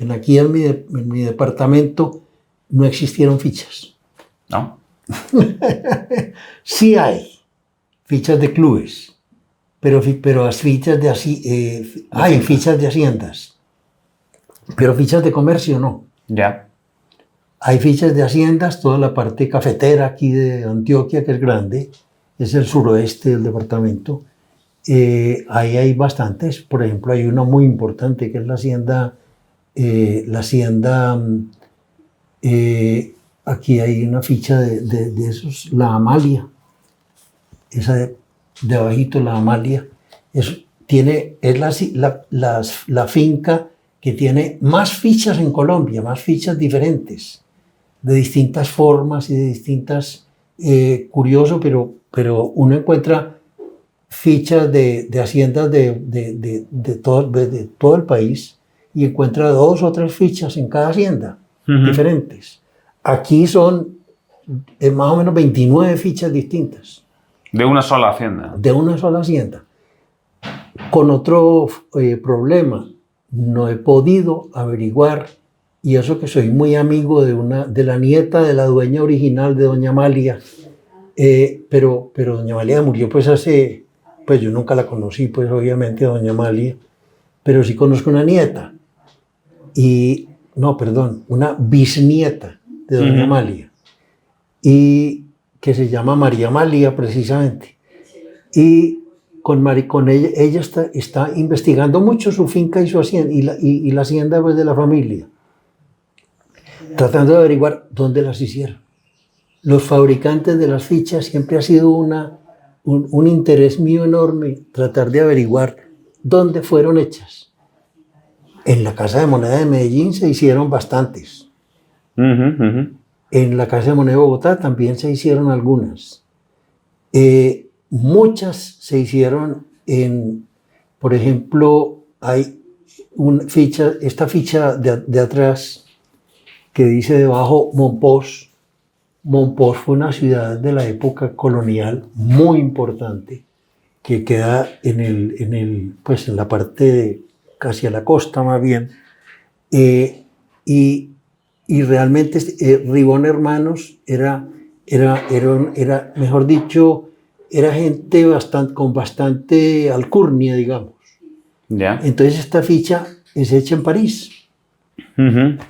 aquí en mi departamento, no existieron fichas. ¿No? Sí hay fichas de clubes, pero las fichas hay fichas de haciendas, pero fichas de comercio no. Ya. Hay fichas de haciendas, toda la parte cafetera aquí de Antioquia, que es grande, es el suroeste del departamento. Ahí hay bastantes. Por ejemplo, hay una muy importante que es la hacienda. Aquí hay una ficha de esos, la Amalia. Esa de abajito, la Amalia. Es la finca que tiene más fichas en Colombia, más fichas diferentes, de distintas formas y de distintas. Curioso, pero uno encuentra fichas de haciendas de todo el país y encuentra 2 o 3 fichas en cada hacienda diferentes. Aquí son más o menos 29 fichas distintas. De una sola hacienda. De una sola hacienda. Con otro problema, no he podido averiguar, y eso que soy muy amigo de la nieta de la dueña original de doña Amalia, pero doña Amalia murió pues yo nunca la conocí, pues obviamente doña Amalia, pero sí conozco una nieta, una bisnieta de doña Amalia, y que se llama María Amalia precisamente, y con ella está investigando mucho su finca y su hacienda, y la hacienda pues, de la familia, tratando de averiguar dónde las hicieron. los fabricantes de las fichas siempre ha sido un interés mío enorme tratar de averiguar dónde fueron hechas. En la Casa de Moneda de Medellín se hicieron bastantes. En la Casa de Moneda de Bogotá también se hicieron algunas. Muchas se hicieron por ejemplo, hay esta ficha de atrás que dice debajo Monpós. Monpós fue una ciudad de la época colonial muy importante que queda pues en la parte casi a la costa más bien. Y realmente Ribón Hermanos era, mejor dicho, era gente con bastante alcurnia, digamos. Ya. Entonces esta ficha es hecha en París.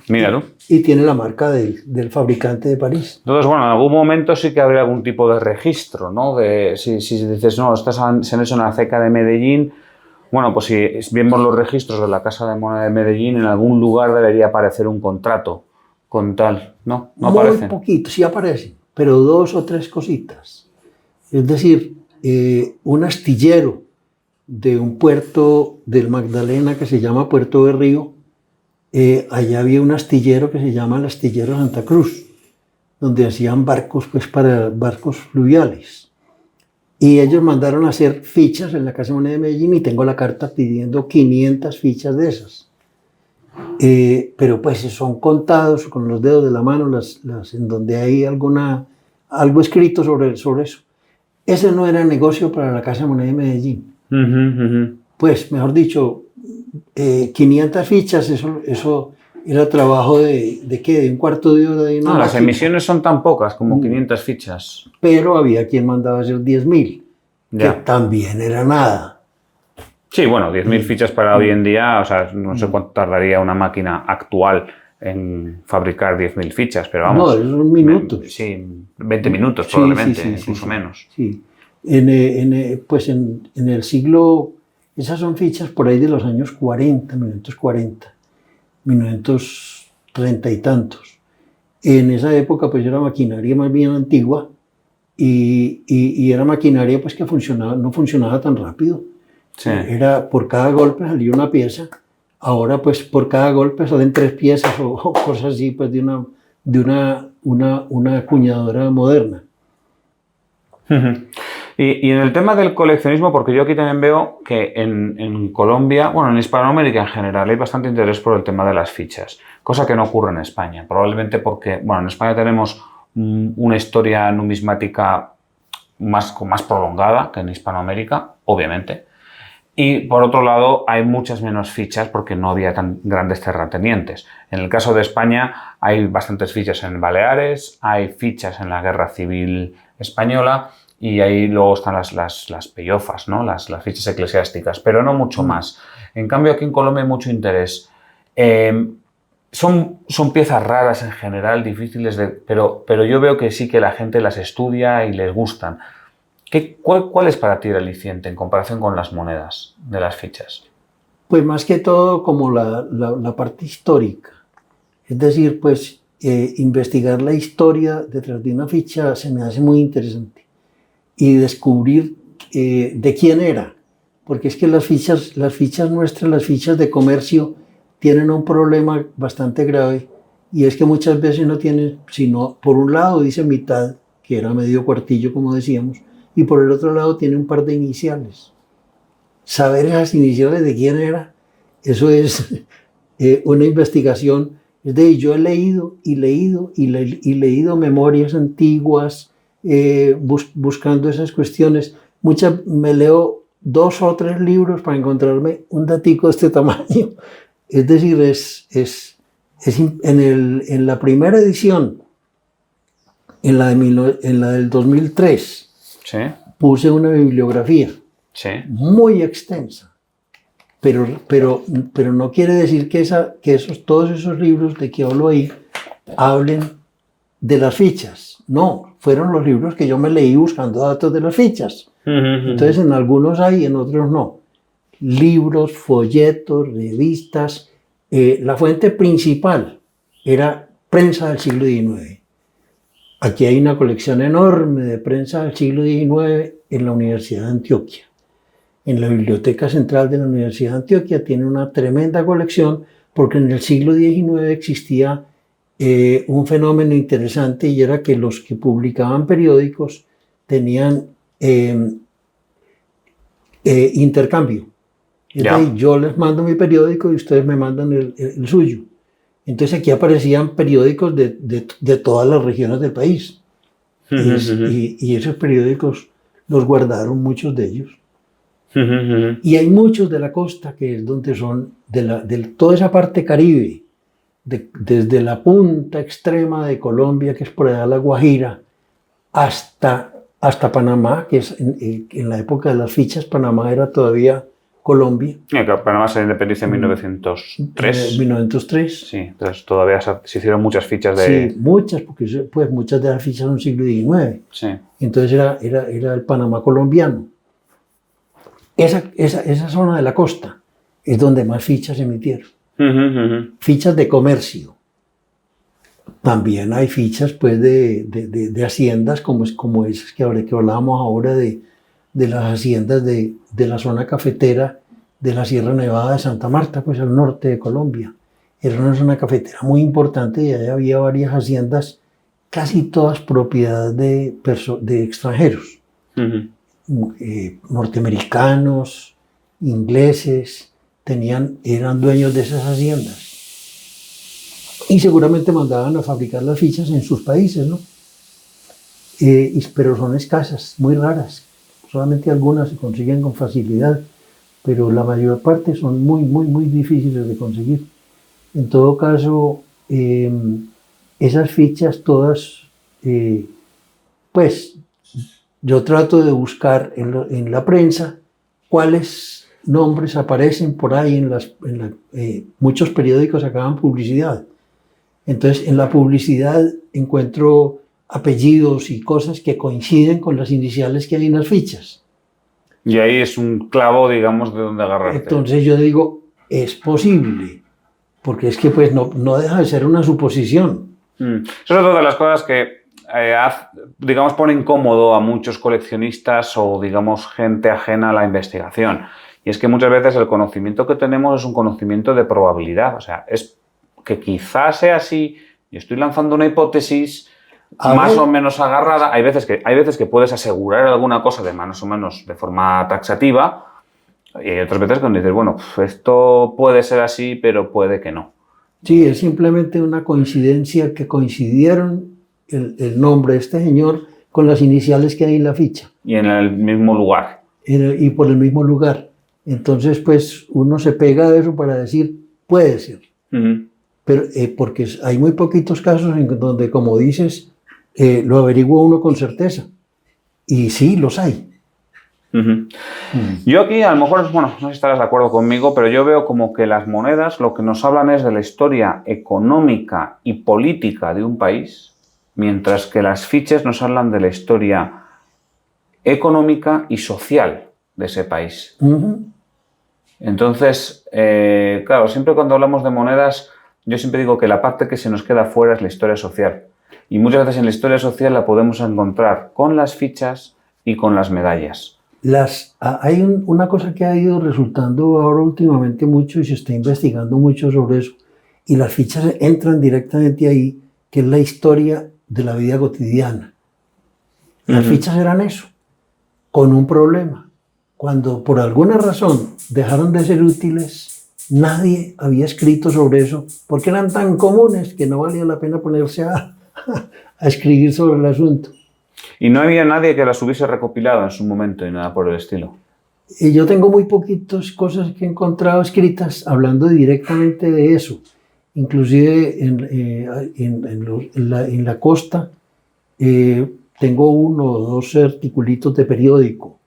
Míralo. Y tiene la marca del fabricante de París. Entonces, bueno, en algún momento sí que habría algún tipo de registro, ¿no? Si dices, no, estas se han hecho en la CECA de Medellín, bueno, pues si vemos los registros de la Casa de Moneda de Medellín, en algún lugar debería aparecer un contrato con tal, ¿no? No aparece. Muy poquito, sí aparecen, pero 2 o 3 cositas. Es decir, un astillero de un puerto del Magdalena que se llama Puerto de Río, allá había un astillero que se llama el Astillero Santa Cruz, donde hacían barcos, pues para barcos fluviales. Y ellos mandaron a hacer fichas en la Casa de Moneda de Medellín y tengo la carta pidiendo 500 fichas de esas. Pero pues son contados con los dedos de la mano en donde hay algo escrito sobre eso. Ese no era negocio para la Casa de Moneda de Medellín. Pues, mejor dicho, 500 fichas, eso era trabajo ¿de qué? De un cuarto de hora de una No, las máquina. emisiones son tan pocas como 500 fichas. Pero había quien mandaba hacer 10.000, que también era nada. Sí, bueno, 10.000 fichas para hoy en día, o sea, no sé cuánto tardaría una máquina actual en fabricar 10.000 fichas, pero vamos. No, son minutos. Sí, 20 minutos probablemente, incluso menos. Sí, pues en el siglo, esas son fichas por ahí de los años 40, 1930 y tantos. En esa época pues era maquinaria más bien antigua y era maquinaria pues que no funcionaba tan rápido. Sí. Era por cada golpe salía una pieza. Ahora pues por cada golpe salen 3 piezas o cosas así pues de una acuñadora moderna. Y en el tema del coleccionismo, porque yo aquí también veo que en Colombia, bueno, en Hispanoamérica en general, hay bastante interés por el tema de las fichas, cosa que no ocurre en España, probablemente porque, bueno, en España tenemos una historia numismática más prolongada que en Hispanoamérica, obviamente, y por otro lado hay muchas menos fichas porque no había tan grandes terratenientes. En el caso de España hay bastantes fichas en Baleares, hay fichas en la Guerra Civil Española, y ahí luego están las pellofas, ¿no? Las fichas eclesiásticas, pero no mucho más. En cambio, aquí en Colombia hay mucho interés. Son piezas raras en general, difíciles pero yo veo que sí que la gente las estudia y les gustan. ¿Cuál es para ti el aliciente en comparación con las monedas de las fichas? Pues más que todo como la parte histórica. Es decir, pues investigar la historia detrás de una ficha se me hace muy interesante. Y descubrir de quién era. Porque es que las fichas nuestras, las fichas de comercio, tienen un problema bastante grave. Y es que muchas veces no tienen, sino por un lado dice mitad, que era medio cuartillo como decíamos, y por el otro lado tiene un par de iniciales. Saber esas iniciales de quién era, eso es una investigación. Es decir, yo he leído y leído memorias antiguas, buscando esas cuestiones. Me leo 2 o 3 libros para encontrarme un datico de este tamaño. Es decir, en la primera edición, en la del 2003, ¿Sí? puse una bibliografía muy extensa, pero no quiere decir que todos esos libros de que hablo ahí hablen de las fichas. No, fueron los libros que yo me leí buscando datos de las fichas. Entonces en algunos hay, en otros no. Libros, folletos, revistas. La fuente principal era prensa del siglo XIX. Aquí hay una colección enorme de prensa del siglo XIX en la Universidad de Antioquia. En la Biblioteca Central de la Universidad de Antioquia tiene una tremenda colección porque en el siglo XIX existía un fenómeno interesante y era que los que publicaban periódicos tenían intercambio. Entonces, yo les mando mi periódico y ustedes me mandan el suyo. Entonces aquí aparecían periódicos de todas las regiones del país. Y esos periódicos los guardaron muchos de ellos. Y hay muchos de la costa, que es donde son de toda esa parte caribe, desde la punta extrema de Colombia, que es por allá la Guajira, hasta Panamá, que es en la época de las fichas, Panamá era todavía Colombia. Panamá se independiza en 1903. 1903. Sí, entonces todavía se hicieron muchas fichas de... Sí, muchas, porque pues, muchas de las fichas son siglo XIX. Sí. Entonces era el Panamá colombiano. Esa zona de la costa es donde más fichas se emitieron. Fichas de comercio. También hay fichas pues, de haciendas como esas que hablábamos ahora de las haciendas de la zona cafetera de la Sierra Nevada de Santa Marta, pues al norte de Colombia. Era una zona cafetera muy importante y allá había varias haciendas, casi todas propiedad de extranjeros. Norteamericanos, ingleses, eran dueños de esas haciendas. Y seguramente mandaban a fabricar las fichas en sus países, ¿no? Pero son escasas, muy raras. Solamente algunas se consiguen con facilidad, pero la mayor parte son muy, muy, muy difíciles de conseguir. En todo caso, esas fichas todas, pues yo trato de buscar en la prensa cuáles nombres aparecen por ahí muchos periódicos sacaban publicidad. Entonces, en la publicidad encuentro apellidos y cosas que coinciden con las iniciales que hay en las fichas. Y ahí es un clavo, digamos, de donde agarrarte. Entonces yo digo, es posible, porque es que pues no deja de ser una suposición. Eso es otra de las cosas que, digamos, pone incómodo a muchos coleccionistas o, digamos, gente ajena a la investigación. Y es que muchas veces el conocimiento que tenemos es un conocimiento de probabilidad. O sea, es que quizás sea así, y estoy lanzando una hipótesis más o menos agarrada. Hay veces que puedes asegurar alguna cosa de más o menos de forma taxativa, y hay otras veces cuando dices, bueno, esto puede ser así, pero puede que no. Sí, es simplemente una coincidencia que coincidieron el nombre de este señor con las iniciales que hay en la ficha. Y en el mismo lugar. Y por el mismo lugar. Entonces, pues, uno se pega de eso para decir, puede ser. Pero porque hay muy poquitos casos en donde, como dices, lo averigua uno con certeza. Y sí, los hay. Yo aquí, a lo mejor, bueno, no sé si estarás de acuerdo conmigo, pero yo veo como que las monedas lo que nos hablan es de la historia económica y política de un país, mientras que las fichas nos hablan de la historia económica y social de ese país. Entonces, claro, siempre cuando hablamos de monedas, yo siempre digo que la parte que se nos queda fuera es la historia social. Y muchas veces en la historia social la podemos encontrar con las fichas y con las medallas. Hay una cosa que ha ido resultando ahora últimamente mucho y se está investigando mucho sobre eso, y las fichas entran directamente ahí, que es la historia de la vida cotidiana. Las fichas eran eso, con un problema. Cuando por alguna razón dejaron de ser útiles, nadie había escrito sobre eso, porque eran tan comunes que no valía la pena ponerse a escribir sobre el asunto. Y no había nadie que las hubiese recopilado en su momento y nada por el estilo. Y yo tengo muy poquitas cosas que he encontrado escritas hablando directamente de eso. Inclusive en la costa tengo 1 o 2 articulitos de periódico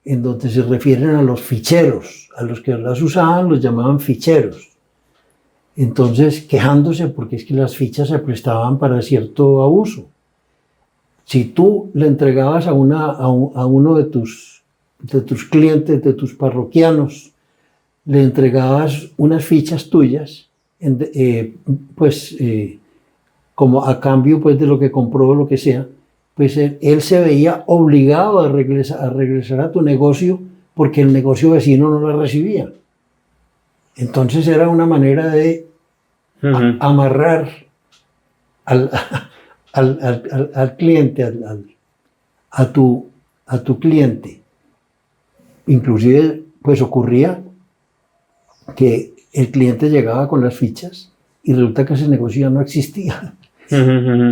en donde se refieren a los ficheros. A los que las usaban los llamaban ficheros. Entonces, quejándose porque es que las fichas se prestaban para cierto abuso. Si tú le entregabas a uno de tus clientes, de tus parroquianos, le entregabas unas fichas tuyas, como a cambio pues de lo que compró o lo que sea, pues él se veía obligado a regresar a tu negocio porque el negocio vecino no la recibía. Entonces era una manera de amarrar al, al cliente, a tu cliente. Inclusive, pues ocurría que el cliente llegaba con las fichas y resulta que ese negocio ya no existía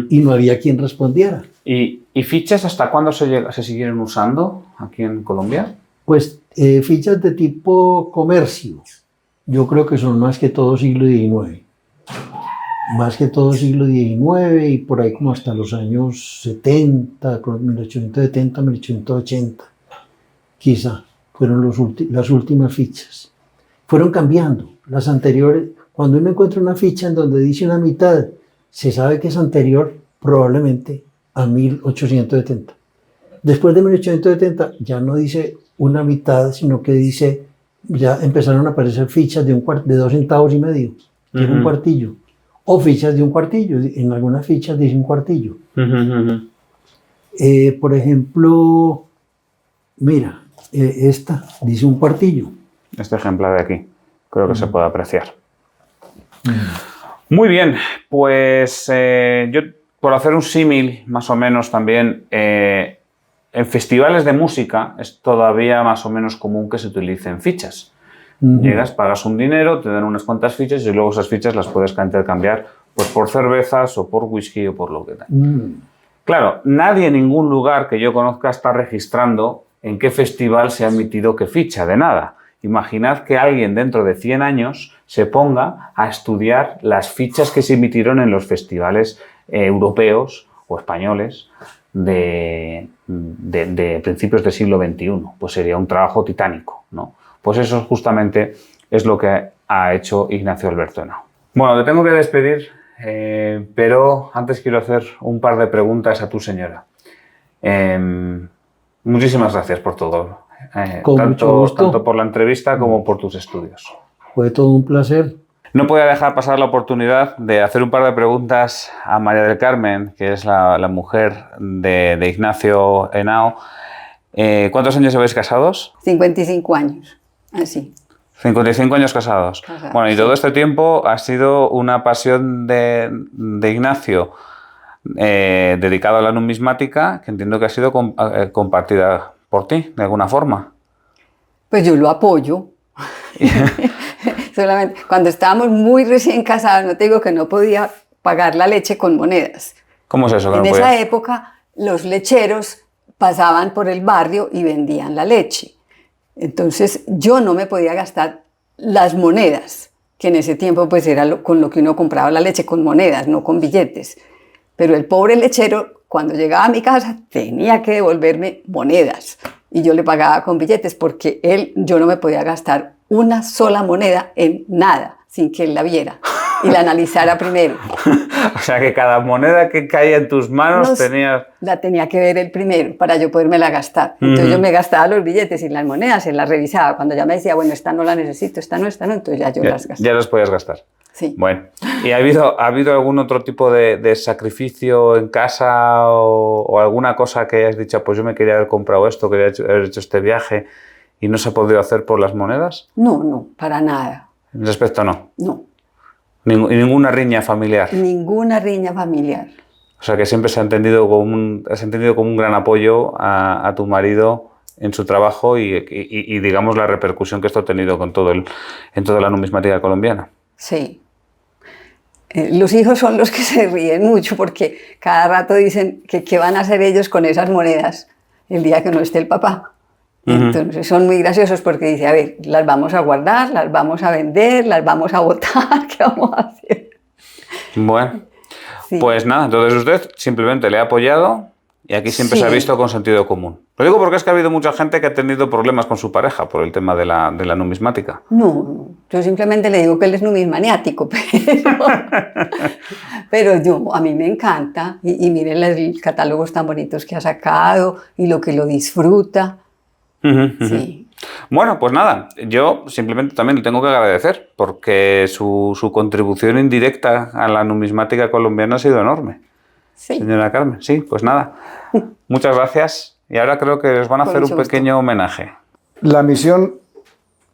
y no había quien respondiera. ¿Y fichas hasta cuándo se siguieron usando aquí en Colombia? Pues fichas de tipo comercio, yo creo que son más que todo siglo XIX. Más que todo siglo XIX y por ahí como hasta los años 70, 1870, 1880, quizá, fueron las últimas fichas. Fueron cambiando. Las anteriores, cuando uno encuentra una ficha en donde dice una mitad, se sabe que es anterior probablemente a 1870. Después de 1870 ya no dice una mitad, sino que dice, ya empezaron a aparecer fichas de 2 centavos y medio, que es un cuartillo. O fichas de un cuartillo, en algunas fichas dice un cuartillo. Por ejemplo, mira, esta dice un cuartillo. Este ejemplar de aquí, creo que se puede apreciar. Muy bien, pues yo por hacer un símil más o menos también, en festivales de música es todavía más o menos común que se utilicen fichas. Llegas, pagas un dinero, te dan unas cuantas fichas y luego esas fichas las puedes intercambiar pues, por cervezas o por whisky o por lo que sea. Claro, nadie en ningún lugar que yo conozca está registrando en qué festival se ha emitido qué ficha, de nada. Imaginad que alguien dentro de 100 años se ponga a estudiar las fichas que se emitieron en los festivales europeos o españoles de principios del siglo XXI. Pues sería un trabajo titánico, ¿no? Pues eso justamente es lo que ha hecho Ignacio Alberto Henao. Bueno, te tengo que despedir, pero antes quiero hacer un par de preguntas a tu señora. Muchísimas gracias por todo. Tanto por la entrevista como por tus estudios. Fue todo un placer. No podía dejar pasar la oportunidad de hacer un par de preguntas a María del Carmen, que es la mujer de Ignacio Henao. ¿Cuántos años lleváis casados? 55 años, así. 55 años casados. Bueno, y todo este tiempo ha sido una pasión de Ignacio dedicado a la numismática, que entiendo que ha sido compartida por ti, de alguna forma. Pues yo lo apoyo. Solamente cuando estábamos muy recién casados, no te digo que no podía pagar la leche con monedas. ¿Cómo es eso? En esa época, los lecheros pasaban por el barrio y vendían la leche. Entonces, yo no me podía gastar las monedas, que en ese tiempo pues era con lo que uno compraba la leche, con monedas, no con billetes. Pero el pobre lechero, cuando llegaba a mi casa, tenía que devolverme monedas. Y yo le pagaba con billetes porque yo no me podía gastar una sola moneda en nada, sin que él la viera y la analizara primero. O sea que cada moneda que caía en tus manos la tenía que ver él primero para yo podérmela gastar. Entonces yo me gastaba los billetes y las monedas, él las revisaba. Cuando ya me decía, bueno, esta no la necesito, esta no, entonces ya yo las gastaba. Ya las podías gastar. Sí. Bueno, ¿y ha habido algún otro tipo de sacrificio en casa o alguna cosa que hayas dicho, pues yo me quería haber comprado esto, quería haber hecho este viaje y no se ha podido hacer por las monedas? No, para nada. En ese aspecto no. No. Ninguna riña familiar. Ninguna riña familiar. O sea que siempre se ha entendido como un gran apoyo a tu marido en su trabajo y digamos la repercusión que esto ha tenido en toda la numismática colombiana. Sí. Los hijos son los que se ríen mucho porque cada rato dicen que qué van a hacer ellos con esas monedas el día que no esté el papá. Entonces son muy graciosos porque dice, a ver, las vamos a guardar, las vamos a vender, las vamos a botar, ¿qué vamos a hacer? Bueno, sí. Pues nada, entonces usted simplemente le ha apoyado y aquí siempre se ha visto con sentido común. Lo digo porque es que ha habido mucha gente que ha tenido problemas con su pareja por el tema de la numismática. No, yo simplemente le digo que él es numismaniático, pero a mí me encanta y miren los catálogos tan bonitos que ha sacado y lo que lo disfruta. Sí. Bueno, pues nada, yo simplemente también le tengo que agradecer porque su contribución indirecta a la numismática colombiana ha sido enorme. Sí. Señora Carmen, sí, pues nada. Muchas gracias. Y ahora creo que les van a Con hacer un mucho gusto. pequeño homenaje. La misión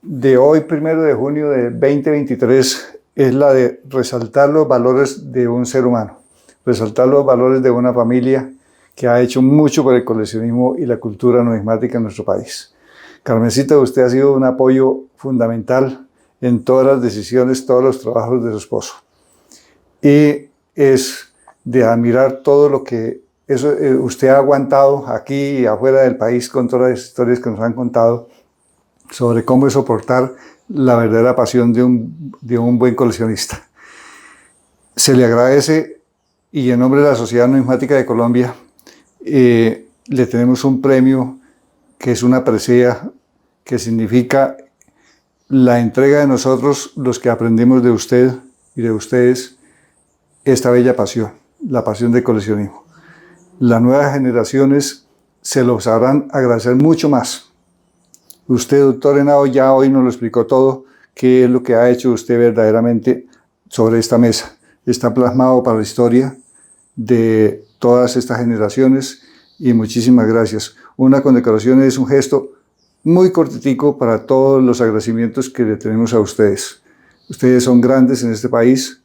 de hoy, 1 de junio de 2023, es la de resaltar los valores de un ser humano, resaltar los valores de una familia que ha hecho mucho por el coleccionismo y la cultura numismática en nuestro país. Carmencita, usted ha sido un apoyo fundamental en todas las decisiones, todos los trabajos de su esposo. Y es de admirar todo lo que usted ha aguantado aquí y afuera del país con todas las historias que nos han contado sobre cómo es soportar la verdadera pasión de un buen coleccionista. Se le agradece y en nombre de la Sociedad Numismática de Colombia le tenemos un premio que es una presea que significa la entrega de nosotros, los que aprendemos de usted y de ustedes, esta bella pasión, la pasión del coleccionismo. Las nuevas generaciones se lo sabrán agradecer mucho más. Usted, doctor Henao, ya hoy nos lo explicó todo, qué es lo que ha hecho usted verdaderamente sobre esta mesa. Está plasmado para la historia de todas estas generaciones y muchísimas gracias. Una condecoración es un gesto muy cortitico para todos los agradecimientos que le tenemos a ustedes. Ustedes son grandes en este país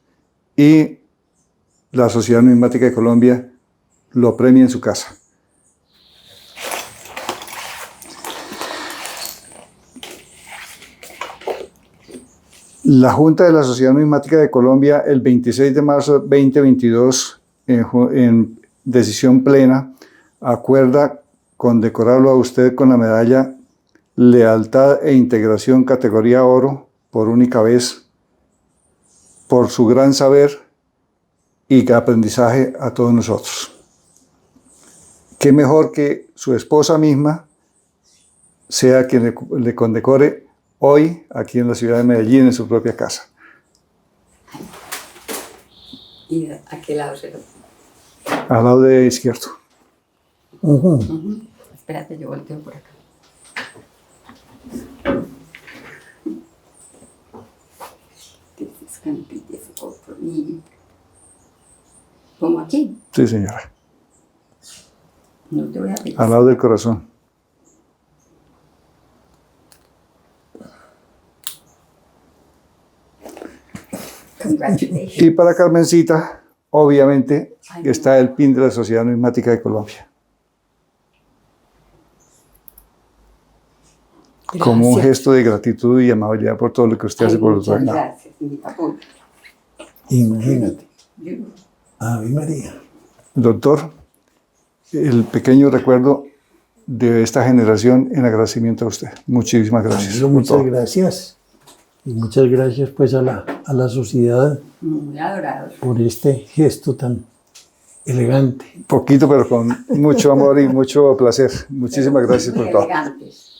y la Sociedad Numismática de Colombia lo premia en su casa. La Junta de la Sociedad Numismática de Colombia, el 26 de marzo de 2022, en decisión plena, acuerda condecorarlo a usted con la medalla Lealtad e Integración categoría Oro por única vez, por su gran saber y aprendizaje a todos nosotros. Qué mejor que su esposa misma sea quien le condecore hoy aquí en la ciudad de Medellín, en su propia casa. ¿Y a qué lado se lo? Al lado de izquierdo. Espérate, yo volteo por acá. This is going to be difficult for me. ¿Como aquí? Sí, señora. No te voy a pedir. Al lado del corazón. Congratulations. Y para Carmencita, obviamente, está el pin de la Sociedad Numismática de Colombia. Como un Gracias. gesto de gratitud y amabilidad por todo lo que usted hace por Muchas nosotros. gracias, mi apoyo. Imagínate. Ave María. Doctor, el pequeño recuerdo de esta generación en agradecimiento a usted. Muchísimas gracias. Camilo, por muchas todo. gracias. Y muchas gracias pues a la sociedad Muy adorados. por este gesto tan elegante. Poquito, pero con mucho amor y mucho placer. Muchísimas gracias por Muy todo. elegantes.